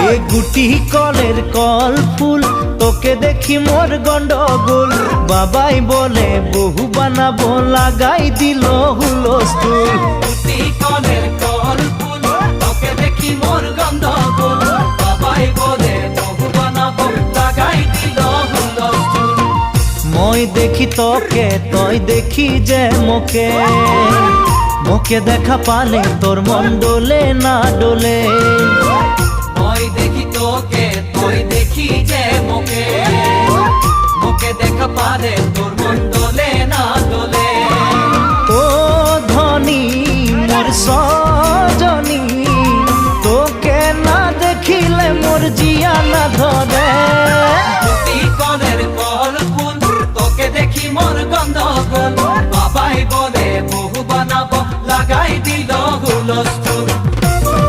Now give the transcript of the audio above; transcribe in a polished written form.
এ গুটি কলের কল ফুল তোকে দেখি মোর গন্ডগোল বাবাই বলে বহু বানাবো লাগাই দিল হুলস্থুল গুটি কলের কল ফুল তোকে দেখি মোর গন্ডগোল বাবাই বলে বহু বানাবো লাগাই দিল হুলস্থুল মই দেখি তোকে তই দেখি যে মোকে মোকে দেখা পালে তোর মন ডোলে না ডোলে মই দেখি তোকে তুই দেখি যে মোকে মোকে দেখা পারে তোর মন দোলে না দোলে ও ধনী মোর সজনী তোকে না দেখিলে মোর জিয়া না ধরে গুটি কলের কল ফুল তোকে দেখি মোর গন্ধগোল বাবাই বলে বহু বানাবো লাগাই দিল হুলস্থুল